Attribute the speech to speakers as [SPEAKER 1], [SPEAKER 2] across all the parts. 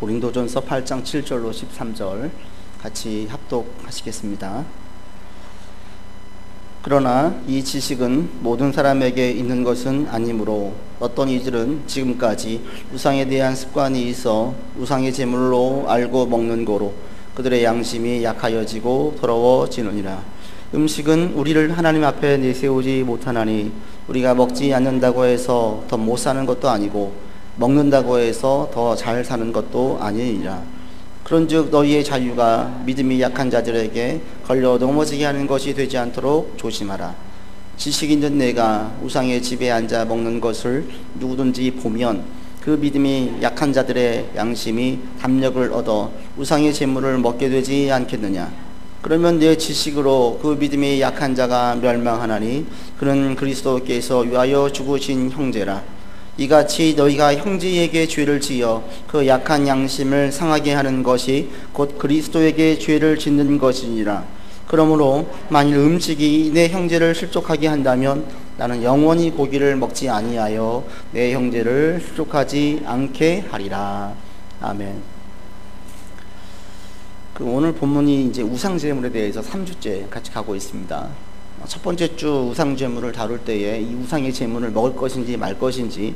[SPEAKER 1] 고린도전서 8장 7절로 13절 같이 합독하시겠습니다. 그러나 이 지식은 모든 사람에게 있는 것은 아니므로 어떤 이들은 지금까지 우상에 대한 습관이 있어 우상의 제물로 알고 먹는 거로 그들의 양심이 약하여지고 더러워지느니라. 음식은 우리를 하나님 앞에 내세우지 못하나니 우리가 먹지 않는다고 해서 더 못 사는 것도 아니고 먹는다고 해서 더 잘 사는 것도 아니니라. 그런즉 너희의 자유가 믿음이 약한 자들에게 걸려 넘어지게 하는 것이 되지 않도록 조심하라. 지식 있는 내가 우상의 집에 앉아 먹는 것을 누구든지 보면 그 믿음이 약한 자들의 양심이 담력을 얻어 우상의 제물을 먹게 되지 않겠느냐. 그러면 내 지식으로 그 믿음이 약한 자가 멸망하나니 그는 그리스도께서 위하여 죽으신 형제라. 이같이 너희가 형제에게 죄를 지어 그 약한 양심을 상하게 하는 것이 곧 그리스도에게 죄를 짓는 것이니라. 그러므로 만일 음식이 내 형제를 실족하게 한다면 나는 영원히 고기를 먹지 아니하여 내 형제를 실족하지 않게 하리라. 아멘. 오늘 본문이 이제 우상제물에 대해서 3주째 같이 가고 있습니다. 첫 번째 주 우상제물을 다룰 때에 이 우상의 제물을 먹을 것인지 말 것인지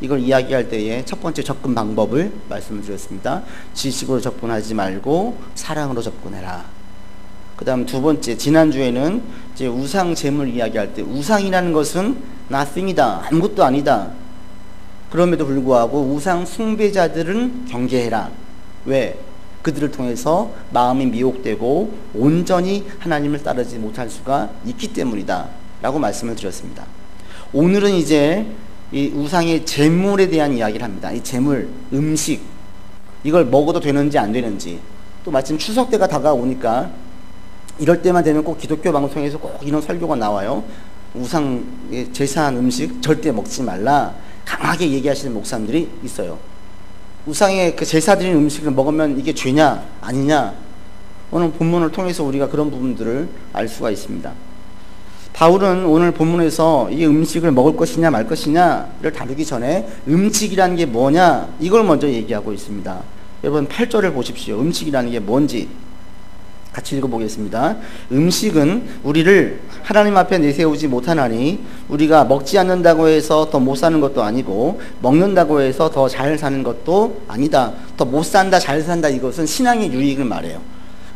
[SPEAKER 1] 이걸 이야기할 때에 첫 번째 접근 방법을 말씀을 드렸습니다. 지식으로 접근하지 말고 사랑으로 접근해라. 그 다음 두 번째, 지난주에는 이제 우상제물 이야기할 때 우상이라는 것은 nothing이다, 아무것도 아니다. 그럼에도 불구하고 우상 숭배자들은 경계해라. 왜? 그들을 통해서 마음이 미혹되고 온전히 하나님을 따르지 못할 수가 있기 때문이다 라고 말씀을 드렸습니다. 오늘은 이제 이 우상의 제물에 대한 이야기를 합니다. 이 제물, 음식, 이걸 먹어도 되는지 안 되는지, 또 마침 추석 때가 다가오니까 이럴 때만 되면 꼭 기독교 방송에서 꼭 이런 설교가 나와요. 우상 제사한 음식 절대 먹지 말라 강하게 얘기하시는 목사님들이 있어요. 우상의 그 제사드린 음식을 먹으면 이게 죄냐 아니냐, 오늘 본문을 통해서 우리가 그런 부분들을 알 수가 있습니다. 바울은 오늘 본문에서 이 음식을 먹을 것이냐 말 것이냐를 다루기 전에 음식이라는 게 뭐냐 이걸 먼저 얘기하고 있습니다. 여러분 8절을 보십시오. 음식이라는 게 뭔지 같이 읽어보겠습니다. 음식은 우리를 하나님 앞에 내세우지 못하나니 우리가 먹지 않는다고 해서 더 못 사는 것도 아니고 먹는다고 해서 더 잘 사는 것도 아니다. 더 못 산다 잘 산다 이것은 신앙의 유익을 말해요.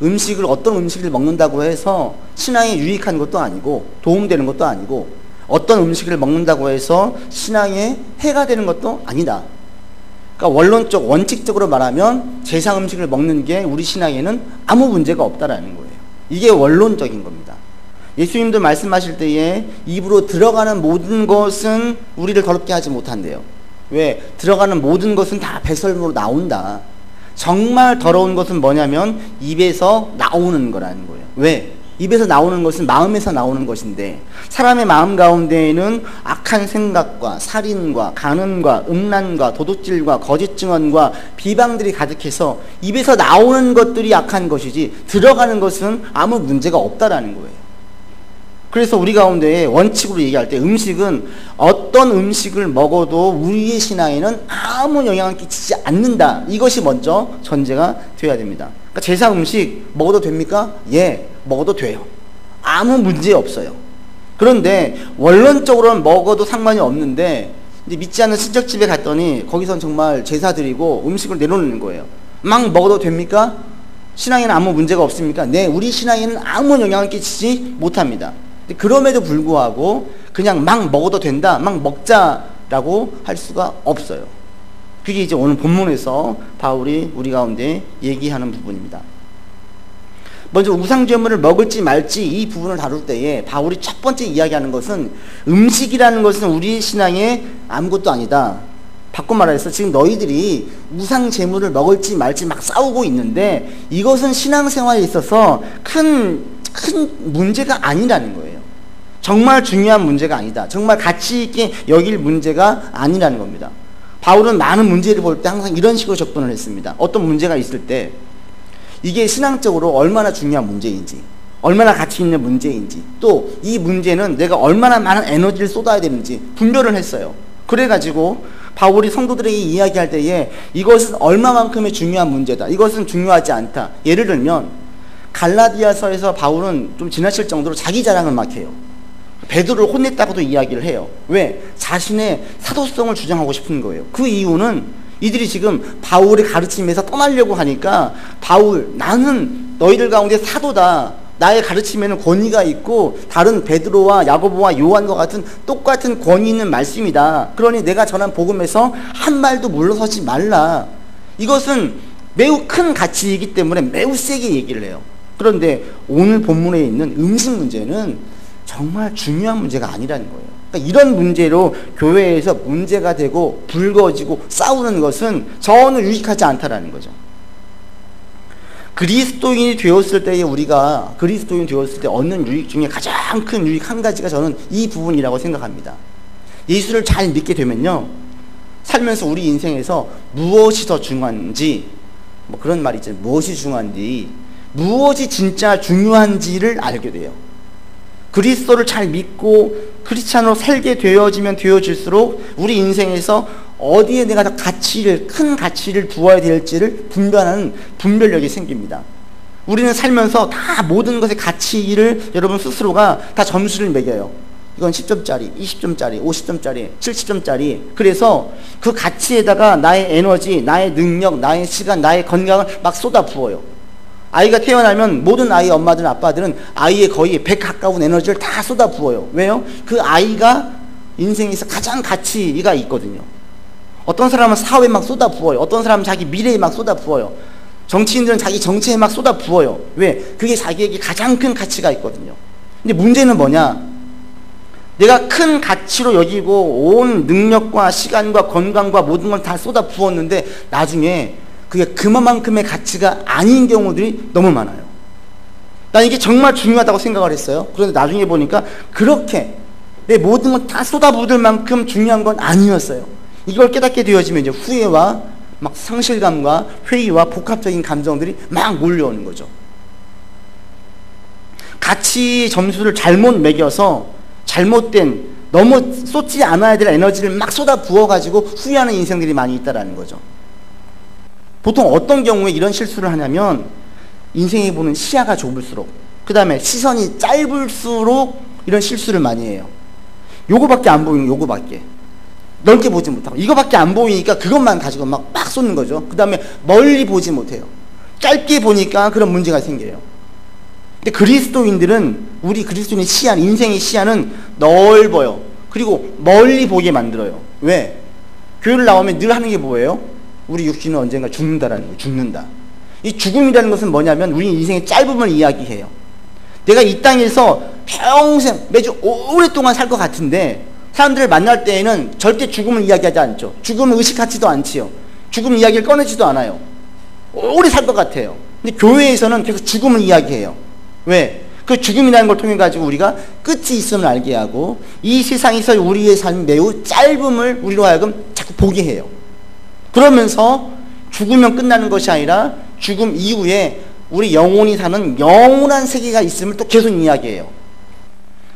[SPEAKER 1] 음식을 어떤 음식을 먹는다고 해서 신앙에 유익한 것도 아니고 도움되는 것도 아니고 어떤 음식을 먹는다고 해서 신앙에 해가 되는 것도 아니다. 그러니까 원칙적으로 말하면 제사 음식을 먹는 게 우리 신앙에는 아무 문제가 없다라는 거예요. 이게 원론적인 겁니다. 예수님도 말씀하실 때에 입으로 들어가는 모든 것은 우리를 더럽게 하지 못한대요. 왜? 들어가는 모든 것은 다 배설물로 나온다. 정말 더러운 것은 뭐냐면 입에서 나오는 거라는 거예요. 왜? 입에서 나오는 것은 마음에서 나오는 것인데 사람의 마음 가운데에는 악한 생각과 살인과 간음과 음란과 도둑질과 거짓 증언과 비방들이 가득해서 입에서 나오는 것들이 악한 것이지 들어가는 것은 아무 문제가 없다라는 거예요. 그래서 우리 가운데 원칙으로 얘기할 때 음식은 어떤 음식을 먹어도 우리의 신앙에는 아무 영향을 끼치지 않는다. 이것이 먼저 전제가 되어야 됩니다. 그러니까 제사 음식 먹어도 됩니까? 예, 먹어도 돼요. 아무 문제 없어요. 그런데 원론적으로는 먹어도 상관이 없는데 이제 믿지 않는 친척집에 갔더니 거기선 정말 제사 드리고 음식을 내놓는 거예요. 막 먹어도 됩니까? 신앙에는 아무 문제가 없습니까? 네, 우리 신앙에는 아무 영향을 끼치지 못합니다. 그럼에도 불구하고 그냥 막 먹어도 된다, 막 먹자라고 할 수가 없어요. 그게 이제 오늘 본문에서 바울이 우리 가운데 얘기하는 부분입니다. 먼저 우상제물을 먹을지 말지 이 부분을 다룰 때에 바울이 첫 번째 이야기하는 것은 음식이라는 것은 우리 신앙에 아무것도 아니다. 바꿔 말해서 지금 너희들이 우상제물을 먹을지 말지 막 싸우고 있는데 이것은 신앙생활에 있어서 큰 문제가 아니라는 거예요. 정말 중요한 문제가 아니다. 정말 가치 있게 여길 문제가 아니라는 겁니다. 바울은 많은 문제를 볼 때 항상 이런 식으로 접근을 했습니다. 어떤 문제가 있을 때 이게 신앙적으로 얼마나 중요한 문제인지, 얼마나 가치 있는 문제인지, 또 이 문제는 내가 얼마나 많은 에너지를 쏟아야 되는지 분별을 했어요. 그래가지고 바울이 성도들에게 이야기할 때에 이것은 얼마만큼의 중요한 문제다, 이것은 중요하지 않다. 예를 들면 갈라디아서에서 바울은 좀 지나칠 정도로 자기 자랑을 막 해요. 베드로를 혼냈다고도 이야기를 해요. 왜? 자신의 사도성을 주장하고 싶은 거예요. 그 이유는 이들이 지금 바울의 가르침에서 떠나려고 하니까, 바울, 나는 너희들 가운데 사도다, 나의 가르침에는 권위가 있고 다른 베드로와 야고보와 요한과 같은 똑같은 권위 있는 말씀이다. 그러니 내가 전한 복음에서 한 말도 물러서지 말라. 이것은 매우 큰 가치이기 때문에 매우 세게 얘기를 해요. 그런데 오늘 본문에 있는 음식 문제는 정말 중요한 문제가 아니라는 거예요. 그러니까 이런 문제로 교회에서 문제가 되고 불거지고 싸우는 것은 전혀 유익하지 않다라는 거죠. 그리스도인이 되었을 때에, 우리가 그리스도인이 되었을 때 얻는 유익 중에 가장 큰 유익 한 가지가 저는 이 부분이라고 생각합니다. 예수를 잘 믿게 되면요, 살면서 우리 인생에서 무엇이 더 중요한지, 뭐 그런 말이 있잖아요. 무엇이 중요한지, 무엇이 진짜 중요한지를 알게 돼요. 그리스도를 잘 믿고 크리스찬으로 살게 되어질수록 우리 인생에서 어디에 내가 더 큰 가치를 두어야 될지를 분별하는 분별력이 생깁니다. 우리는 살면서 다 모든 것의 가치를 여러분 스스로가 다 점수를 매겨요. 이건 10점짜리, 20점짜리, 50점짜리, 70점짜리. 그래서 그 가치에다가 나의 에너지, 나의 능력, 나의 시간, 나의 건강을 막 쏟아 부어요. 아이가 태어나면 모든 아이 엄마들, 아빠들은 아이의 거의 100 가까운 에너지를 다 쏟아 부어요. 왜요? 그 아이가 인생에서 가장 가치가 있거든요. 어떤 사람은 사회에 막 쏟아 부어요. 어떤 사람은 자기 미래에 막 쏟아 부어요. 정치인들은 자기 정체에 막 쏟아 부어요. 왜? 그게 자기에게 가장 큰 가치가 있거든요. 근데 문제는 뭐냐? 내가 큰 가치로 여기고 온 능력과 시간과 건강과 모든 걸 다 쏟아 부었는데 나중에 그게 그만큼의 가치가 아닌 경우들이 너무 많아요. 난 이게 정말 중요하다고 생각을 했어요. 그런데 나중에 보니까 그렇게 내 모든 걸 다 쏟아부을 만큼 중요한 건 아니었어요. 이걸 깨닫게 되어지면 이제 후회와 막 상실감과 회의와 복합적인 감정들이 막 몰려오는 거죠. 가치 점수를 잘못 매겨서 잘못된, 너무 쏟지 않아야 될 에너지를 막 쏟아 부어가지고 후회하는 인생들이 많이 있다라는 거죠. 보통 어떤 경우에 이런 실수를 하냐면, 인생에 보는 시야가 좁을수록, 그 다음에 시선이 짧을수록 이런 실수를 많이 해요. 요거밖에 안 보이는, 요거밖에 넓게 보지 못하고 이거밖에 안 보이니까 그것만 가지고 막 쏟는 거죠. 그 다음에 멀리 보지 못해요. 짧게 보니까 그런 문제가 생겨요. 근데 그리스도인들은, 우리 그리스도인의 시야, 인생의 시야는 넓어요. 그리고 멀리 보게 만들어요. 왜? 교회를 나오면 늘 하는 게 뭐예요? 우리 육신은 언젠가 죽는다라는 거예요. 죽는다. 이 죽음이라는 것은 뭐냐면 우리 인생의 짧음을 이야기해요. 내가 이 땅에서 평생 매주 오랫동안 살 것 같은데 사람들을 만날 때에는 절대 죽음을 이야기하지 않죠. 죽음을 의식하지도 않지요. 죽음 이야기를 꺼내지도 않아요. 오래 살 것 같아요. 근데 교회에서는 계속 죽음을 이야기해요. 왜? 그 죽음이라는 걸 통해 가지고 우리가 끝이 있음을 알게 하고 이 세상에서 우리의 삶이 매우 짧음을 우리로 하여금 자꾸 보게 해요. 그러면서 죽으면 끝나는 것이 아니라 죽음 이후에 우리 영혼이 사는 영원한 세계가 있음을 또 계속 이야기해요.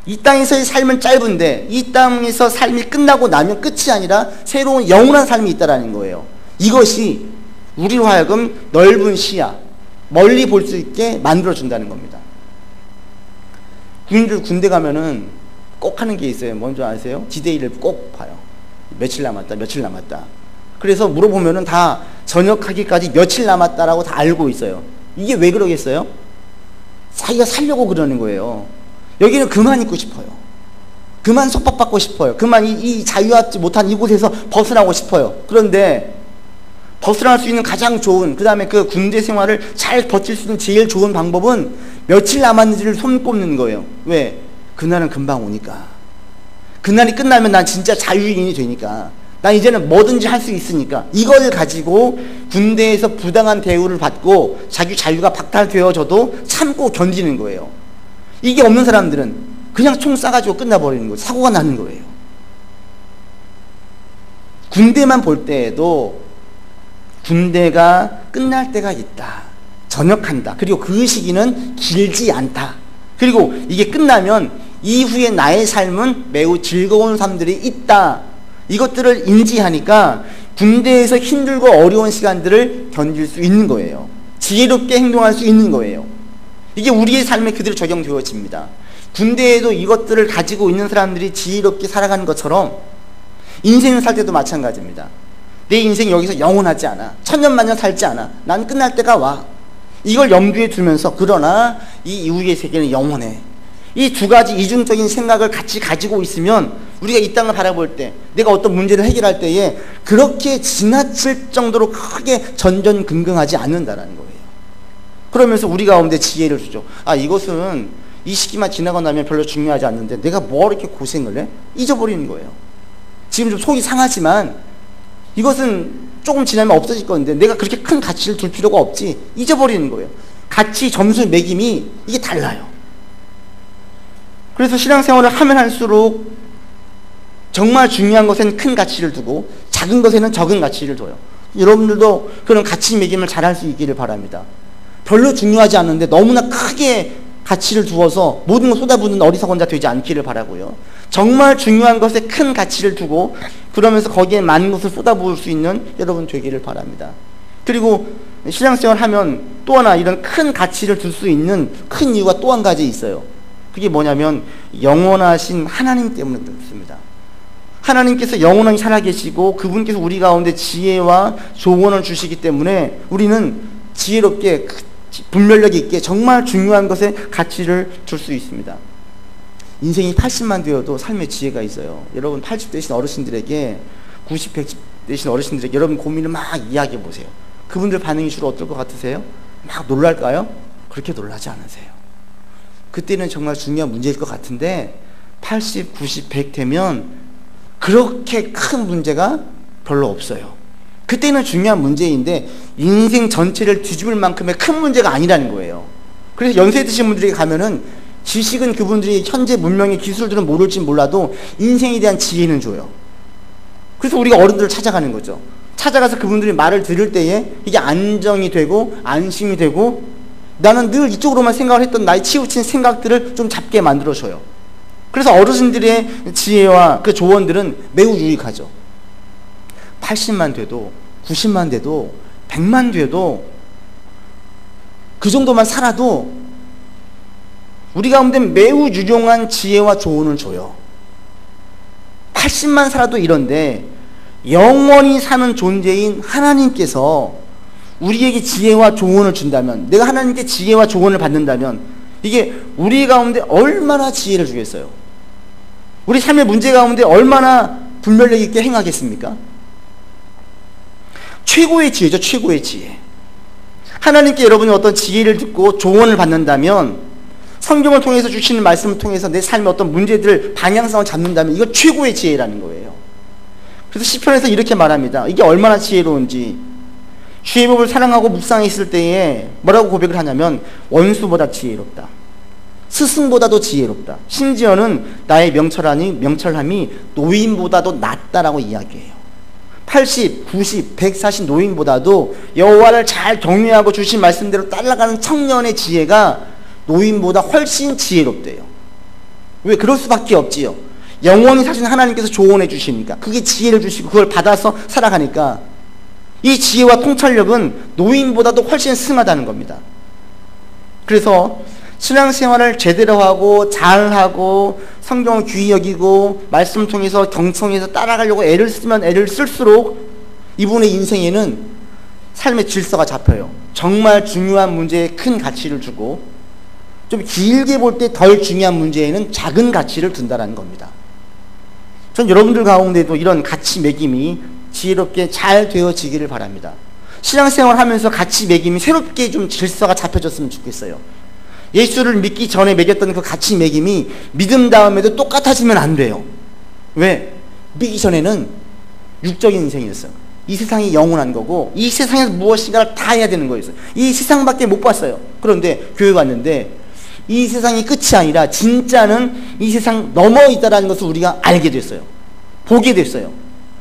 [SPEAKER 1] 이 땅에서의 삶은 짧은데 이 땅에서 삶이 끝나고 나면 끝이 아니라 새로운 영원한 삶이 있다는 거예요. 이것이 우리로 하여금 넓은 시야, 멀리 볼 수 있게 만들어준다는 겁니다. 군인들 군대 가면은 꼭 하는 게 있어요. 뭔지 아세요? 디데이를 꼭 봐요. 며칠 남았다, 며칠 남았다. 그래서 물어보면은 다 전역하기까지 며칠 남았다라고 다 알고 있어요. 이게 왜 그러겠어요? 자기가 살려고 그러는 거예요. 여기는 그만 있고 싶어요. 그만 속박받고 싶어요. 그만 이 자유하지 못한 이곳에서 벗어나고 싶어요. 그런데 벗어날 수 있는 가장 좋은, 그 다음에 그 군대 생활을 잘 버틸 수 있는 제일 좋은 방법은 며칠 남았는지를 손꼽는 거예요. 왜? 그날은 금방 오니까. 그날이 끝나면 난 진짜 자유인이 되니까. 난 이제는 뭐든지 할 수 있으니까. 이걸 가지고 군대에서 부당한 대우를 받고 자기 자유가 박탈되어져도 참고 견디는 거예요. 이게 없는 사람들은 그냥 총 쏴가지고 끝나버리는 거예요. 사고가 나는 거예요. 군대만 볼 때에도 군대가 끝날 때가 있다. 전역한다. 그리고 그 시기는 길지 않다. 그리고 이게 끝나면 이후에 나의 삶은 매우 즐거운 삶들이 있다. 이것들을 인지하니까 군대에서 힘들고 어려운 시간들을 견딜 수 있는 거예요. 지혜롭게 행동할 수 있는 거예요. 이게 우리의 삶에 그대로 적용되어집니다. 군대에도 이것들을 가지고 있는 사람들이 지혜롭게 살아가는 것처럼 인생을 살 때도 마찬가지입니다. 내 인생이 여기서 영원하지 않아. 천년만년 살지 않아. 난 끝날 때가 와. 이걸 염두에 두면서 그러나 이 이후의 세계는 영원해. 이 두 가지 이중적인 생각을 같이 가지고 있으면 우리가 이 땅을 바라볼 때 내가 어떤 문제를 해결할 때에 그렇게 지나칠 정도로 크게 전전긍긍하지 않는다는 거예요. 그러면서 우리 가운데 지혜를 주죠. 아, 이것은 이 시기만 지나고 나면 별로 중요하지 않는데 내가 뭐 이렇게 고생을 해? 잊어버리는 거예요. 지금 좀 속이 상하지만 이것은 조금 지나면 없어질 건데 내가 그렇게 큰 가치를 둘 필요가 없지. 잊어버리는 거예요. 가치 점수 매김이 이게 달라요. 그래서 신앙생활을 하면 할수록 정말 중요한 것엔 큰 가치를 두고 작은 것에는 적은 가치를 둬요. 여러분들도 그런 가치 매김을 잘할 수 있기를 바랍니다. 별로 중요하지 않은데 너무나 크게 가치를 두어서 모든 걸 쏟아붓는 어리석은 자 되지 않기를 바라고요. 정말 중요한 것에 큰 가치를 두고 그러면서 거기에 많은 것을 쏟아부을 수 있는 여러분 되기를 바랍니다. 그리고 신앙생활을 하면 또 하나 이런 큰 가치를 둘 수 있는 큰 이유가 또 한 가지 있어요. 그게 뭐냐면 영원하신 하나님 때문에 그렇습니다. 하나님께서 영원히 살아계시고 그분께서 우리 가운데 지혜와 조언을 주시기 때문에 우리는 지혜롭게 분별력 있게 정말 중요한 것에 가치를 줄 수 있습니다. 인생이 80만 되어도 삶의 지혜가 있어요. 여러분 80 되신 어르신들에게 90, 100 되신 어르신들에게 여러분 고민을 막 이야기해 보세요. 그분들 반응이 주로 어떨 것 같으세요? 막 놀랄까요? 그렇게 놀라지 않으세요. 그때는 정말 중요한 문제일 것 같은데 80, 90, 100 되면 그렇게 큰 문제가 별로 없어요. 그때는 중요한 문제인데 인생 전체를 뒤집을 만큼의 큰 문제가 아니라는 거예요. 그래서 연세 드신 분들에게 가면은 지식은 그분들이 현재 문명의 기술들은 모를지 몰라도 인생에 대한 지혜는 줘요. 그래서 우리가 어른들을 찾아가는 거죠. 찾아가서 그분들이 말을 들을 때에 이게 안정이 되고 안심이 되고 나는 늘 이쪽으로만 생각을 했던 나의 치우친 생각들을 좀 잡게 만들어줘요. 그래서 어르신들의 지혜와 그 조언들은 매우 유익하죠. 80만 돼도 90만 돼도 100만 돼도 그 정도만 살아도 우리 가운데 매우 유용한 지혜와 조언을 줘요. 80만 살아도 이런데 영원히 사는 존재인 하나님께서 우리에게 지혜와 조언을 준다면, 내가 하나님께 지혜와 조언을 받는다면 이게 우리 가운데 얼마나 지혜를 주겠어요? 우리 삶의 문제 가운데 얼마나 분별력 있게 행하겠습니까? 최고의 지혜죠. 최고의 지혜. 하나님께 여러분이 어떤 지혜를 듣고 조언을 받는다면, 성경을 통해서 주시는 말씀을 통해서 내 삶의 어떤 문제들을 방향성을 잡는다면 이거 최고의 지혜라는 거예요. 그래서 시편에서 이렇게 말합니다. 이게 얼마나 지혜로운지. 주의 법을 사랑하고 묵상했을 때에 뭐라고 고백을 하냐면 원수보다 지혜롭다. 스승보다도 지혜롭다. 심지어는 나의 명철함이 노인보다도 낫다라고 이야기해요. 80, 90, 140 노인보다도 여호와를 잘 경외하고 주신 말씀대로 따라가는 청년의 지혜가 노인보다 훨씬 지혜롭대요. 왜? 그럴 수밖에 없지요. 영원히 사신 하나님께서 조언해 주시니까, 그게 지혜를 주시고 그걸 받아서 살아가니까 이 지혜와 통찰력은 노인보다도 훨씬 승하다는 겁니다. 그래서 신앙생활을 제대로 하고 잘하고 성경을 귀히 여기고 말씀을 통해서 경청해서 따라가려고 애를 쓰면 애를 쓸수록 이분의 인생에는 삶의 질서가 잡혀요. 정말 중요한 문제에 큰 가치를 주고 좀 길게 볼 때 덜 중요한 문제에는 작은 가치를 둔다는 겁니다. 전 여러분들 가운데도 이런 가치 매김이 지혜롭게 잘 되어지기를 바랍니다. 신앙생활 하면서 가치 매김이 새롭게 좀 질서가 잡혀졌으면 좋겠어요. 예수를 믿기 전에 매겼던 그 가치 매김이 믿음 다음에도 똑같아지면 안 돼요. 왜? 믿기 전에는 육적인 인생이었어요. 이 세상이 영원한 거고 이 세상에서 무엇인가를 다 해야 되는 거였어요. 이 세상밖에 못 봤어요. 그런데 교회 갔는데 이 세상이 끝이 아니라 진짜는 이 세상 넘어 있다는 것을 우리가 알게 됐어요. 보게 됐어요.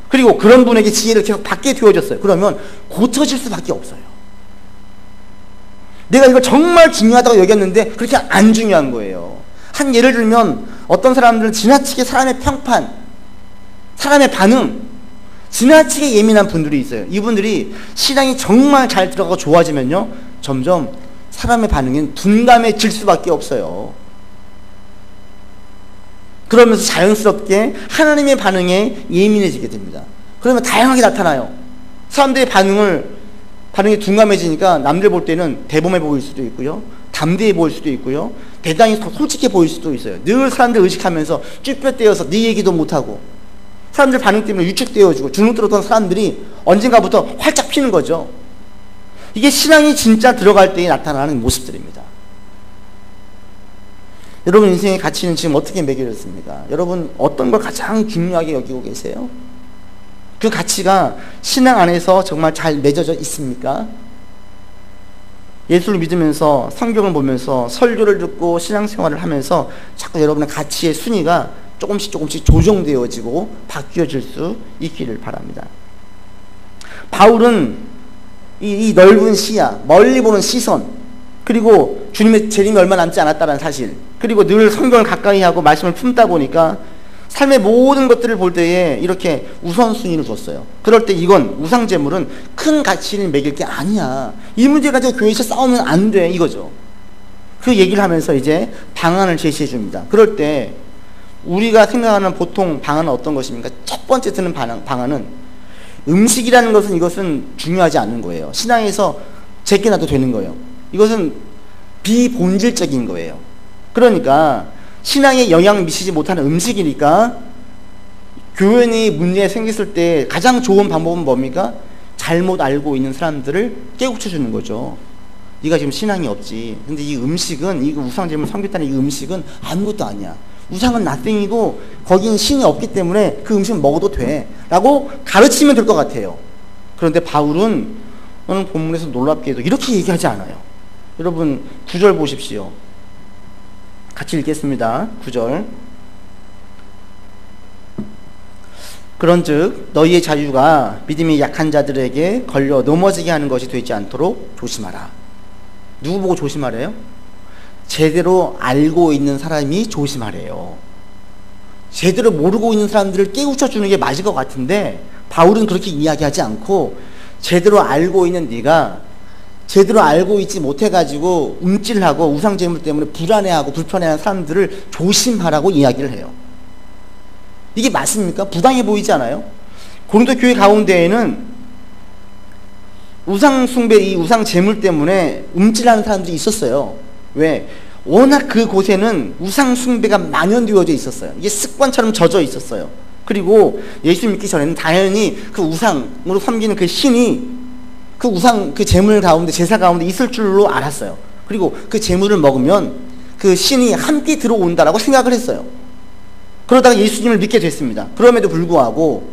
[SPEAKER 1] 그리고 그런 분에게 지혜를 계속 받게 되어졌어요. 그러면 고쳐질 수밖에 없어요. 내가 이걸 정말 중요하다고 여겼는데 그렇게 안 중요한 거예요. 한 예를 들면 어떤 사람들은 지나치게 사람의 평판, 사람의 반응, 지나치게 예민한 분들이 있어요. 이분들이 신앙이 정말 잘 들어가고 좋아지면요, 점점 사람의 반응은 둔감해질 수밖에 없어요. 그러면서 자연스럽게 하나님의 반응에 예민해지게 됩니다. 그러면 다양하게 나타나요. 사람들의 반응이 둔감해지니까 남들 볼 때는 대범해 보일 수도 있고요, 담대해 보일 수도 있고요, 대단히 솔직해 보일 수도 있어요. 늘 사람들 의식하면서 쭈뼛대어서 네 얘기도 못하고, 사람들 반응 때문에 유축되어지고 주눅 들었던 사람들이 언젠가부터 활짝 피는 거죠. 이게 신앙이 진짜 들어갈 때에 나타나는 모습들입니다. 여러분 인생의 가치는 지금 어떻게 매겨졌습니까? 여러분 어떤 걸 가장 중요하게 여기고 계세요? 그 가치가 신앙 안에서 정말 잘 맺어져 있습니까? 예수를 믿으면서 성경을 보면서 설교를 듣고 신앙생활을 하면서 자꾸 여러분의 가치의 순위가 조금씩 조정되어지고 바뀌어질 수 있기를 바랍니다. 바울은 이 넓은 시야, 멀리 보는 시선, 그리고 주님의 재림이 얼마 남지 않았다는 사실, 그리고 늘 성경을 가까이 하고 말씀을 품다 보니까 삶의 모든 것들을 볼 때에 이렇게 우선순위를 줬어요. 그럴 때 이건 우상제물은 큰 가치를 매길 게 아니야, 이 문제 가지고 교회에서 싸우면 안 돼, 이거죠. 그 얘기를 하면서 이제 방안을 제시해 줍니다. 그럴 때 우리가 생각하는 보통 방안은 어떤 것입니까? 첫 번째 드는 방안은 음식이라는 것은 이것은 중요하지 않은 거예요. 신앙에서 제껴놔도 되는 거예요. 이것은 비본질적인 거예요. 그러니까 신앙에 영향을 미치지 못하는 음식이니까 교회의 문제가 생겼을 때 가장 좋은 방법은 뭡니까? 잘못 알고 있는 사람들을 깨우쳐 주는 거죠. 네가 지금 신앙이 없지. 근데 이 음식은, 이 우상제물 섬겼다는 이 음식은 아무것도 아니야. 우상은 nothing이고 거기는 신이 없기 때문에 그 음식은 먹어도 돼 라고 가르치면 될 것 같아요. 그런데 바울은 오늘 본문에서 놀랍게도 이렇게 얘기하지 않아요. 여러분 9절 보십시오. 같이 읽겠습니다. 9절. 그런즉 너희의 자유가 믿음이 약한 자들에게 걸려 넘어지게 하는 것이 되지 않도록 조심하라. 누구 보고 조심하래요? 제대로 알고 있는 사람이 조심하래요. 제대로 모르고 있는 사람들을 깨우쳐 주는 게 맞을 것 같은데 바울은 그렇게 이야기하지 않고, 제대로 알고 있는 네가 제대로 알고 있지 못해가지고 움찔하고 우상제물 때문에 불안해하고 불편해하는 사람들을 조심하라고 이야기를 해요. 이게 맞습니까? 부당해 보이지 않아요? 고린도 교회 가운데에는 우상숭배, 이 우상제물 때문에 움찔하는 사람들이 있었어요. 왜? 워낙 그곳에는 우상숭배가 만연되어져 있었어요. 이게 습관처럼 젖어 있었어요. 그리고 예수 믿기 전에는 당연히 그 우상으로 섬기는 그 신이 그 우상, 그 제물 가운데, 제사 가운데 있을 줄로 알았어요. 그리고 그 제물을 먹으면 그 신이 함께 들어온다라고 생각을 했어요. 그러다가 예수님을 믿게 됐습니다. 그럼에도 불구하고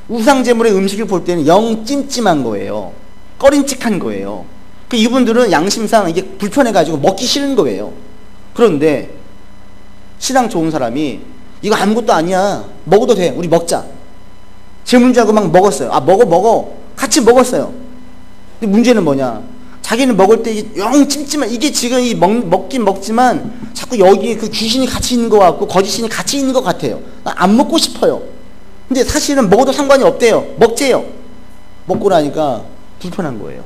[SPEAKER 1] 우상 제물의 음식을 볼 때는 영 찜찜한 거예요. 꺼림칙한 거예요. 그 이분들은 양심상 이게 불편해가지고 먹기 싫은 거예요. 그런데 신앙 좋은 사람이 이거 아무것도 아니야, 먹어도 돼, 우리 먹자, 제물자고 막 먹었어요. 아, 먹어 같이 먹었어요. 근데 문제는 뭐냐, 자기는 먹을 때 영 찜찜한, 이게 지금 이 먹긴 먹지만 자꾸 여기에 그 귀신이 같이 있는 것 같고 거짓신이 같이 있는 것 같아요. 안 먹고 싶어요. 근데 사실은 먹어도 상관이 없대요. 먹재요. 먹고 나니까 불편한 거예요.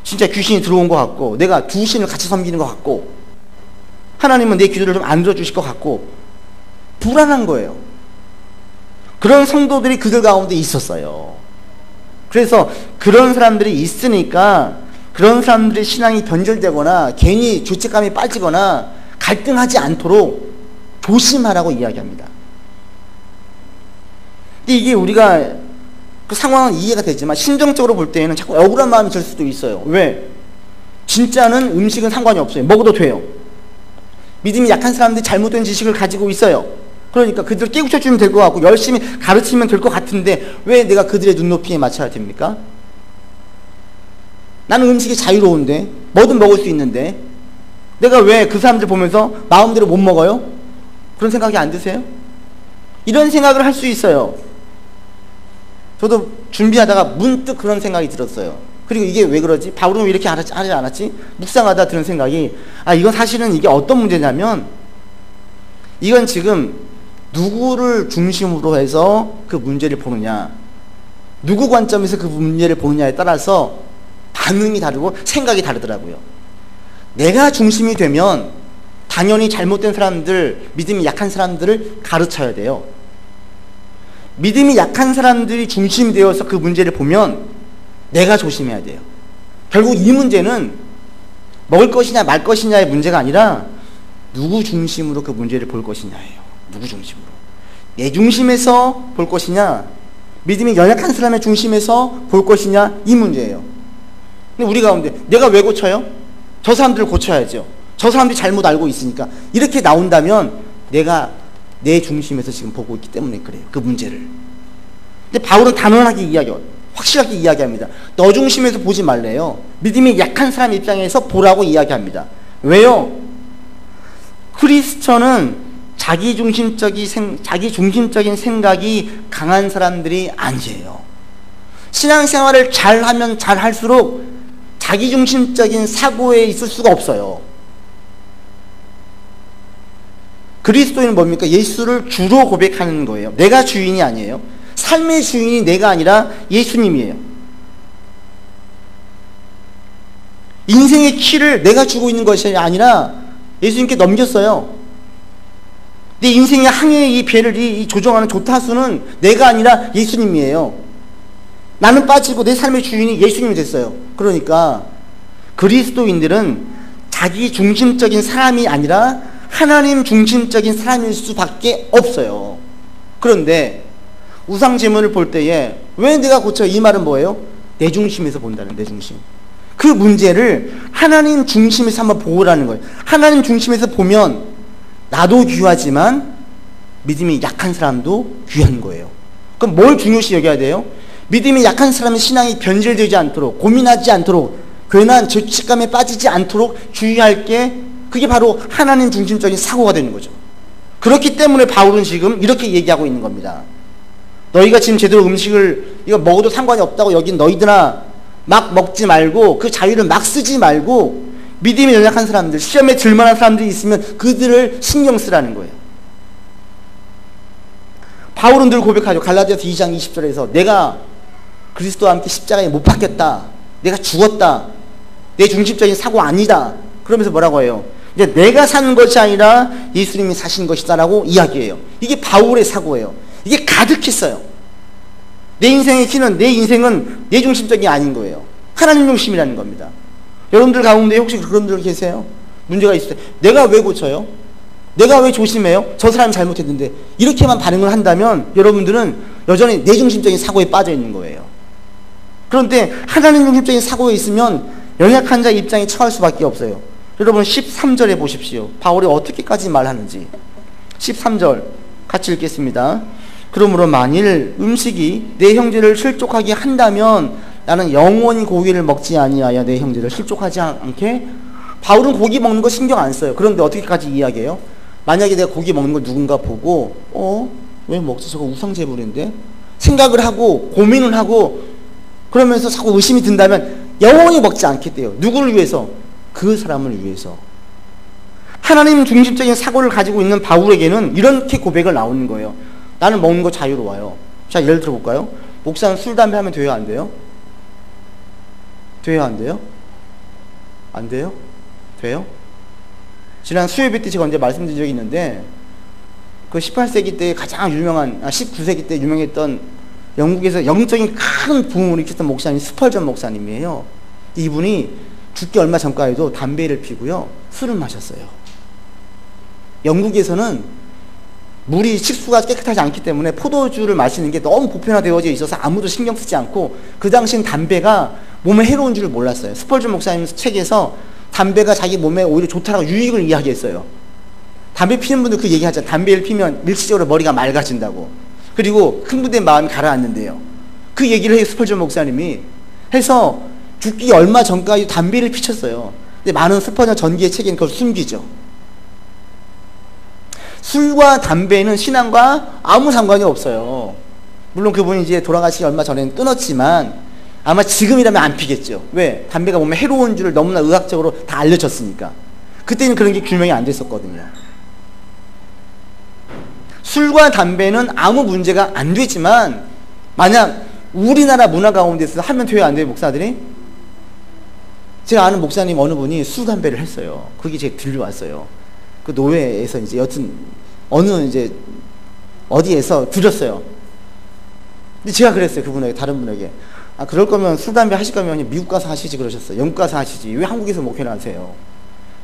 [SPEAKER 1] 진짜 귀신이 들어온 것 같고, 내가 두 신을 같이 섬기는 것 같고, 하나님은 내 기도를 좀 안 들어주실 것 같고, 불안한 거예요. 그런 성도들이 그들 가운데 있었어요. 그래서 그런 사람들이 있으니까 그런 사람들의 신앙이 변절되거나 괜히 죄책감이 빠지거나 갈등하지 않도록 조심하라고 이야기합니다. 근데 이게 우리가 그 상황은 이해가 되지만 심정적으로 볼 때에는 자꾸 억울한 마음이 들 수도 있어요. 왜? 진짜는 음식은 상관이 없어요. 먹어도 돼요. 믿음이 약한 사람들이 잘못된 지식을 가지고 있어요. 그러니까 그들 깨우쳐주면 될 것 같고 열심히 가르치면 될 것 같은데 왜 내가 그들의 눈높이에 맞춰야 됩니까? 나는 음식이 자유로운데, 뭐든 먹을 수 있는데 내가 왜 그 사람들 보면서 마음대로 못 먹어요? 그런 생각이 안 드세요? 이런 생각을 할 수 있어요. 저도 준비하다가 문득 그런 생각이 들었어요. 그리고 이게 왜 그러지? 바울은 왜 이렇게 하지 않았지? 묵상하다 드는 생각이, 이건 사실은 이게 어떤 문제냐면, 이건 지금 누구를 중심으로 해서 그 문제를 보느냐, 누구 관점에서 그 문제를 보느냐에 따라서 반응이 다르고 생각이 다르더라고요. 내가 중심이 되면 당연히 잘못된 사람들, 믿음이 약한 사람들을 가르쳐야 돼요. 믿음이 약한 사람들이 중심이 되어서 그 문제를 보면 내가 조심해야 돼요. 결국 이 문제는 먹을 것이냐 말 것이냐의 문제가 아니라 누구 중심으로 그 문제를 볼 것이냐예요. 누구 중심으로. 내 중심에서 볼 것이냐, 믿음이 연약한 사람의 중심에서 볼 것이냐, 이 문제예요. 근데 우리 가운데 내가 왜 고쳐요? 저 사람들을 고쳐야죠. 저 사람들이 잘못 알고 있으니까. 이렇게 나온다면 내가 내 중심에서 지금 보고 있기 때문에 그래요. 그 문제를. 근데 바울은 단언하게 확실하게 이야기합니다. 너 중심에서 보지 말래요. 믿음이 약한 사람 입장에서 보라고 이야기합니다. 왜요? 크리스천은 자기 중심적인 생각이 강한 사람들이 아니에요. 신앙생활을 잘하면 잘할수록 자기 중심적인 사고에 있을 수가 없어요. 그리스도인은 뭡니까? 예수를 주로 고백하는 거예요. 내가 주인이 아니에요. 삶의 주인이 내가 아니라 예수님이에요. 인생의 키를 내가 주고 있는 것이 아니라 예수님께 넘겼어요. 내 인생의 항해의 이 배를 이 조종하는 조타수는 내가 아니라 예수님이에요. 나는 빠지고 내 삶의 주인이 예수님이 됐어요. 그러니까 그리스도인들은 자기 중심적인 사람이 아니라 하나님 중심적인 사람일 수밖에 없어요. 그런데 우상 제물을 볼 때에 왜 내가 고쳐? 이 말은 뭐예요? 내 중심에서 본다는, 내 중심. 그 문제를 하나님 중심에서 한번 보라는 거예요. 하나님 중심에서 보면 나도 귀하지만 믿음이 약한 사람도 귀한 거예요. 그럼 뭘 중요시 여겨야 돼요? 믿음이 약한 사람의 신앙이 변질되지 않도록, 고민하지 않도록, 괜한 죄책감에 빠지지 않도록 주의할 게, 그게 바로 하나님 중심적인 사고가 되는 거죠. 그렇기 때문에 바울은 지금 이렇게 얘기하고 있는 겁니다. 너희가 지금 제대로 음식을 이거 먹어도 상관이 없다고 여긴 너희들아, 막 먹지 말고 그 자유를 막 쓰지 말고 믿음이 연약한 사람들, 시험에 들만한 사람들이 있으면 그들을 신경 쓰라는 거예요. 바울은 늘 고백하죠. 갈라디아서 2장 20절에서 내가 그리스도와 함께 십자가에 못 박혔다, 내가 죽었다, 내 중심적인 사고 아니다, 그러면서 뭐라고 해요? 이제 내가 사는 것이 아니라 예수님이 사신 것이다 라고 이야기해요. 이게 바울의 사고예요. 이게 가득했어요. 내 인생의 키는, 내 인생은 내 중심적이 아닌 거예요. 하나님 중심이라는 겁니다. 여러분들 가운데 혹시 그런 분들 계세요? 문제가 있을 때 내가 왜 고쳐요? 내가 왜 조심해요? 저 사람이 잘못했는데, 이렇게만 반응을 한다면 여러분들은 여전히 내 중심적인 사고에 빠져 있는 거예요. 그런데 하나님 중심적인 사고에 있으면 연약한 자의 입장에 처할 수밖에 없어요. 여러분 13절에 보십시오. 바울이 어떻게까지 말하는지. 13절 같이 읽겠습니다. 그러므로 만일 음식이 내 형제를 실족하게 한다면 나는 영원히 고기를 먹지 아니하여 내 형제를 실족하지 않게. 바울은 고기 먹는 거 신경 안 써요. 그런데 어떻게까지 이야기해요? 만약에 내가 고기 먹는 걸 누군가 보고 왜 먹지? 저거 우상제물인데? 생각을 하고 고민을 하고 그러면서 자꾸 의심이 든다면 영원히 먹지 않겠대요. 누구를 위해서? 그 사람을 위해서. 하나님 중심적인 사고를 가지고 있는 바울에게는 이렇게 고백을 나오는 거예요. 나는 먹는 거 자유로워요. 자, 예를 들어 볼까요? 목사는 술, 담배 하면 돼요, 안 돼요? 돼요, 안 돼요? 안 돼요? 돼요? 지난 수요일 때 제가 언제 말씀드린 적이 있는데, 그 18세기 때 가장 유명한, 19세기 때 유명했던 영국에서 영적인 큰 부흥을 일으켰던 목사님, 스펄전 목사님이에요. 이분이 죽기 얼마 전까지도 담배를 피고요, 술을 마셨어요. 영국에서는 물이 식수가 깨끗하지 않기 때문에 포도주를 마시는 게 너무 보편화되어져 있어서 아무도 신경 쓰지 않고, 그 당시엔 담배가 몸에 해로운 줄을 몰랐어요. 스펄전 목사님 책에서 담배가 자기 몸에 오히려 좋다라고 유익을 이야기했어요. 담배 피는 분들 그 얘기하잖아요. 담배를 피면 일시적으로 머리가 맑아진다고. 그리고 흥분된 마음이 가라앉는데요. 그 얘기를 해요, 스펄전 목사님이. 해서 죽기 얼마 전까지 담배를 피쳤어요. 근데 많은 스펄전 전기의 책에는 그걸 숨기죠. 술과 담배는 신앙과 아무 상관이 없어요. 물론 그분이 이제 돌아가시기 얼마 전에는 끊었지만 아마 지금이라면 안 피겠죠. 왜? 담배가 몸에 해로운 줄을 너무나 의학적으로 다 알려졌으니까. 그때는 그런 게 규명이 안 됐었거든요. 술과 담배는 아무 문제가 안 되지만 만약 우리나라 문화 가운데서 하면 돼요, 안 돼요, 목사들이? 제가 아는 목사님 어느 분이 술, 담배를 했어요. 그게 제가 들려왔어요. 그 노회에서 이제 여튼 어느 이제 어디에서 들었어요. 근데 제가 그랬어요, 그분에게, 다른 분에게. 아, 그럴 거면 술, 담배 하실 거면 미국 가서 하시지 그러셨어요. 영국 가서 하시지. 왜 한국에서 목회를 하세요?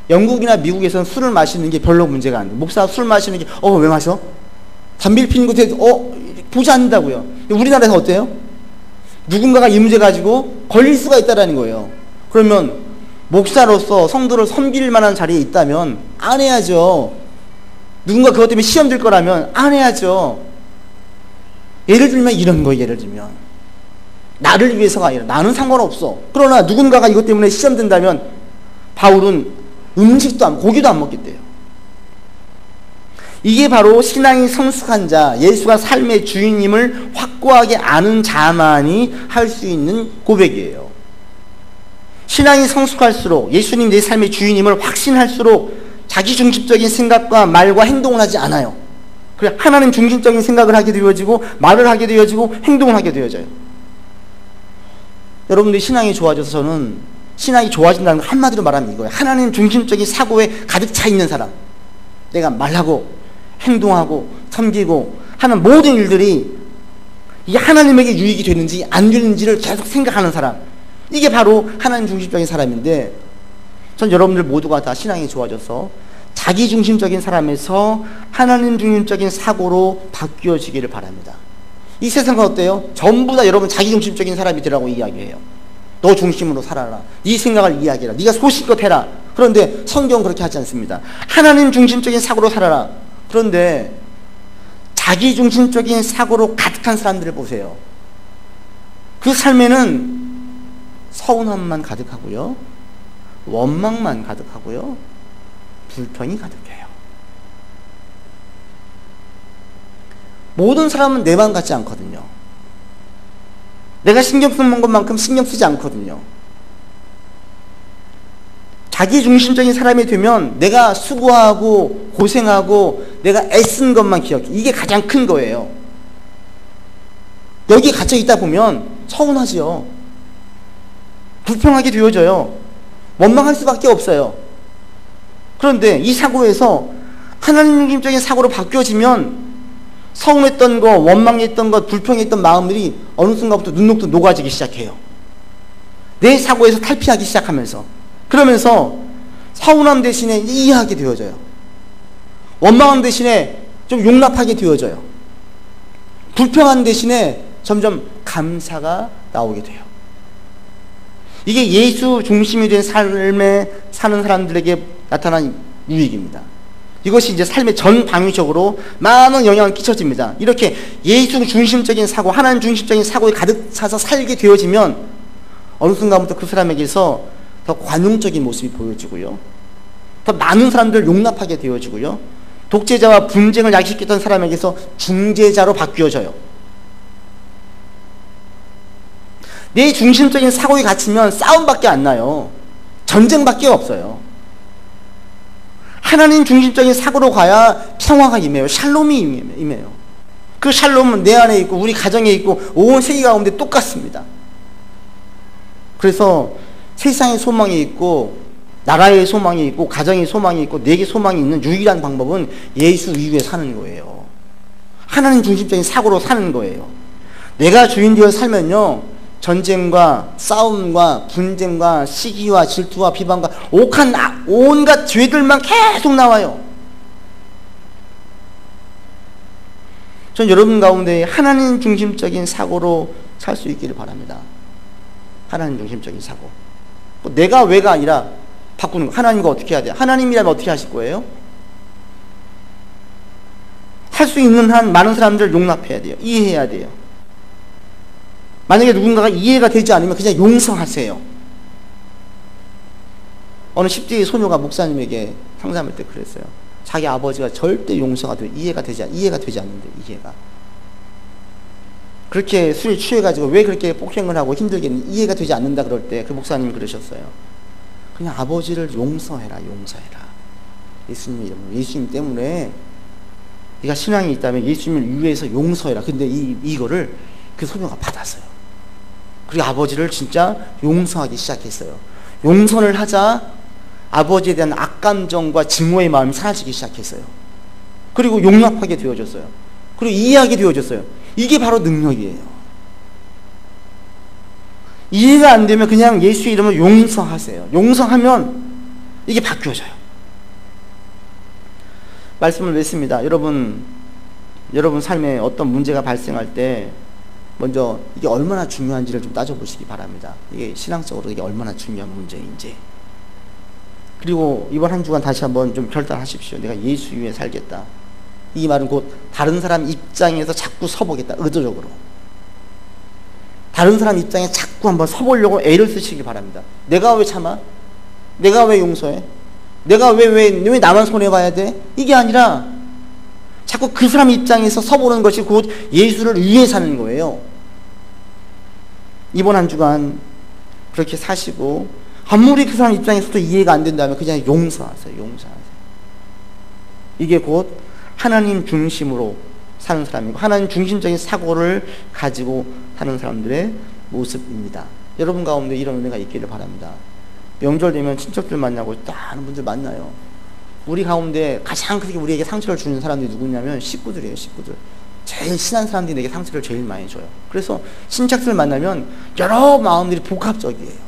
[SPEAKER 1] 영국이나 미국에서는 술을 마시는 게 별로 문제가 안 돼요. 목사 술 마시는 게, 왜 마셔? 담배를 피는 것에, 보지 않는다고요. 우리나라에서 어때요? 누군가가 이 문제 가지고 걸릴 수가 있다는 거예요. 그러면 목사로서 성도를 섬길 만한 자리에 있다면 안 해야죠. 누군가 그것 때문에 시험 들 거라면 안 해야죠. 예를 들면 이런 거예요. 예를 들면 나를 위해서가 아니라 나는 상관없어. 그러나 누군가가 이것 때문에 시험 든다면 바울은 음식도 안, 고기도 안 먹겠대요. 이게 바로 신앙이 성숙한 자, 예수가 삶의 주인님을 확고하게 아는 자만이 할 수 있는 고백이에요. 신앙이 성숙할수록, 예수님 내 삶의 주인님을 확신할수록 자기중심적인 생각과 말과 행동을 하지 않아요. 그래, 하나님 중심적인 생각을 하게 되어지고 말을 하게 되어지고 행동을 하게 되어져요. 여러분들이 신앙이 좋아져서 저는 신앙이 좋아진다는 걸 한마디로 말하면 이거예요. 하나님 중심적인 사고에 가득 차 있는 사람, 내가 말하고 행동하고 섬기고 하는 모든 일들이 이게 하나님에게 유익이 되는지 안 되는지를 계속 생각하는 사람, 이게 바로 하나님 중심적인 사람인데, 전 여러분들 모두가 다 신앙이 좋아져서 자기 중심적인 사람에서 하나님 중심적인 사고로 바뀌어지기를 바랍니다. 이 세상은 어때요? 전부 다 여러분 자기 중심적인 사람이 되라고 이야기해요. 너 중심으로 살아라. 네 생각을 이야기해라. 네가 소신껏 해라. 그런데 성경은 그렇게 하지 않습니다. 하나님 중심적인 사고로 살아라. 그런데 자기 중심적인 사고로 가득한 사람들을 보세요. 그 삶에는 서운함만 가득하고요, 원망만 가득하고요, 불평이 가득해요. 모든 사람은 내 마음 같지 않거든요. 내가 신경 쓰는 것만큼 신경 쓰지 않거든요. 자기 중심적인 사람이 되면 내가 수고하고 고생하고 내가 애쓴 것만 기억해. 이게 가장 큰 거예요. 여기에 갇혀 있다 보면 서운하지요. 불평하게 되어져요. 원망할 수밖에 없어요. 그런데 이 사고에서 하나님 중심적인 사고로 바뀌어지면 서운했던 거, 원망했던 것, 불평했던 마음들이 어느 순간부터 눈녹듯 녹아지기 시작해요. 내 사고에서 탈피하기 시작하면서, 그러면서 서운함 대신에 이해하게 되어져요. 원망함 대신에 좀 용납하게 되어져요. 불평한 대신에 점점 감사가 나오게 돼요. 이게 예수 중심이 된 삶에 사는 사람들에게 나타난 유익입니다. 이것이 이제 삶의 전 방위적으로 많은 영향을 끼쳐집니다. 이렇게 예수 중심적인 사고, 하나님 중심적인 사고에 가득 차서 살게 되어지면 어느 순간부터 그 사람에게서 더 관용적인 모습이 보여지고요, 더 많은 사람들을 용납하게 되어지고요, 독재자와 분쟁을 야기시켰던 사람에게서 중재자로 바뀌어져요. 내 중심적인 사고에 갇히면 싸움밖에 안 나요. 전쟁밖에 없어요. 하나님 중심적인 사고로 가야 평화가 임해요. 샬롬이 임해요. 그 샬롬은 내 안에 있고 우리 가정에 있고 온 세계 가운데 똑같습니다. 그래서 세상의 소망이 있고 나라의 소망이 있고 가정의 소망이 있고 내게 소망이 있는 유일한 방법은 예수 위에 사는 거예요. 하나님 중심적인 사고로 사는 거예요. 내가 주인 되어 살면요, 전쟁과 싸움과 분쟁과 시기와 질투와 비방과 옥한 온갖 죄들만 계속 나와요. 전 여러분 가운데 하나님 중심적인 사고로 살 수 있기를 바랍니다. 하나님 중심적인 사고. 내가 왜가 아니라 바꾸는 거. 하나님과 어떻게 해야 돼요? 하나님이라면 어떻게 하실 거예요? 할 수 있는 한 많은 사람들을 용납해야 돼요. 이해해야 돼요. 만약에 누군가가 이해가 되지 않으면 그냥 용서하세요. 어느 10대의 소녀가 목사님에게 상담할 때 그랬어요. 자기 아버지가 절대 이해가 되지 않는데, 이해가. 그렇게 술에 취해가지고 왜 그렇게 폭행을 하고 힘들게 이해가 되지 않는다 그럴 때 그 목사님이 그러셨어요. 그냥 아버지를 용서해라. 예수님 이름으로. 예수님 때문에 네가 신앙이 있다면 예수님을 위해서 용서해라. 근데 이거를 그 소녀가 받았어요. 그리고 아버지를 진짜 용서하기 시작했어요. 용서를 하자 아버지에 대한 악감정과 증오의 마음이 사라지기 시작했어요. 그리고 용납하게 되어졌어요. 그리고 이해하게 되어졌어요. 이게 바로 능력이에요. 이해가 안 되면 그냥 예수의 이름을 용서하세요. 용서하면 이게 바뀌어져요. 말씀을 맺습니다. 여러분 삶에 어떤 문제가 발생할 때 먼저 이게 얼마나 중요한지를 좀 따져보시기 바랍니다. 이게 신앙적으로 이게 얼마나 중요한 문제인지. 그리고 이번 한 주간 다시 한번 좀 결단하십시오. 내가 예수 위에 살겠다. 이 말은 곧 다른 사람 입장에서 자꾸 서보겠다. 의도적으로. 다른 사람 입장에 자꾸 한번 서보려고 애를 쓰시기 바랍니다. 내가 왜 참아? 내가 왜 용서해? 내가 왜 나만 손해봐야 돼? 이게 아니라 자꾸 그 사람 입장에서 서보는 것이 곧 예수를 위해 사는 거예요. 이번 한 주간 그렇게 사시고 아무리 그 사람 입장에서도 이해가 안 된다면 그냥 용서하세요. 용서하세요. 이게 곧 하나님 중심으로 사는 사람이고 하나님 중심적인 사고를 가지고 사는 사람들의 모습입니다. 여러분 가운데 이런 은혜가 있기를 바랍니다. 명절 되면 친척들 만나고 다른 분들 만나요. 우리 가운데 가장 크게 우리에게 상처를 주는 사람들이 누구냐면 식구들이에요. 식구들. 제일 친한 사람들이 내게 상처를 제일 많이 줘요. 그래서 친척들 만나면 여러 마음들이 복합적이에요.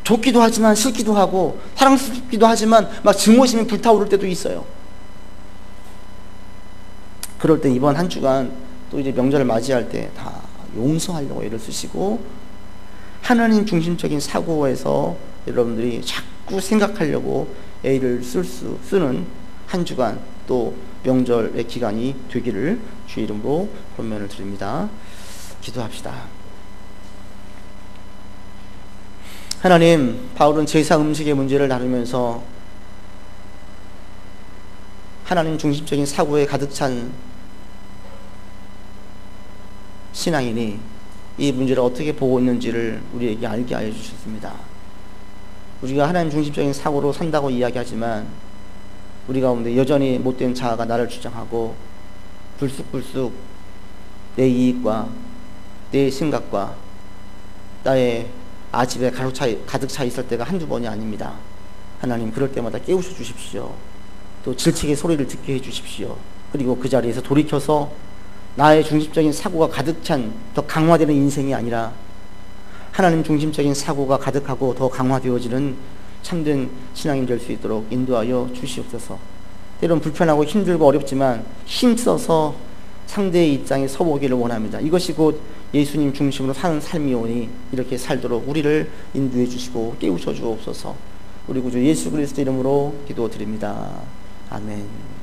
[SPEAKER 1] 좋기도 하지만 싫기도 하고 사랑스럽기도 하지만 막 증오심이 불타오를 때도 있어요. 그럴 때 이번 한 주간 또 이제 명절을 맞이할 때 다 용서하려고 애를 쓰시고 하나님 중심적인 사고에서 여러분들이 자꾸 생각하려고 애를 쓰는 한 주간 또 명절의 기간이 되기를 주의 이름으로 권면을 드립니다. 기도합시다. 하나님, 바울은 제사 음식의 문제를 다루면서 하나님 중심적인 사고에 가득 찬 신앙인이 이 문제를 어떻게 보고 있는지를 우리에게 알게 하여 주셨습니다. 우리가 하나님 중심적인 사고로 산다고 이야기하지만 우리 가운데 여전히 못된 자아가 나를 주장하고 불쑥불쑥 내 이익과 내 생각과 나의 아집에 가득 차 있을 때가 한두 번이 아닙니다. 하나님, 그럴 때마다 깨우쳐 주십시오. 또 질책의 소리를 듣게 해 주십시오. 그리고 그 자리에서 돌이켜서 나의 중심적인 사고가 가득 찬 더 강화되는 인생이 아니라 하나님 중심적인 사고가 가득하고 더 강화되어지는 참된 신앙인 될 수 있도록 인도하여 주시옵소서. 때론 불편하고 힘들고 어렵지만 힘써서 상대의 입장에 서보기를 원합니다. 이것이 곧 예수님 중심으로 사는 삶이오니 이렇게 살도록 우리를 인도해 주시고 깨우쳐 주옵소서. 우리 구주 예수 그리스도 이름으로 기도드립니다. 아멘.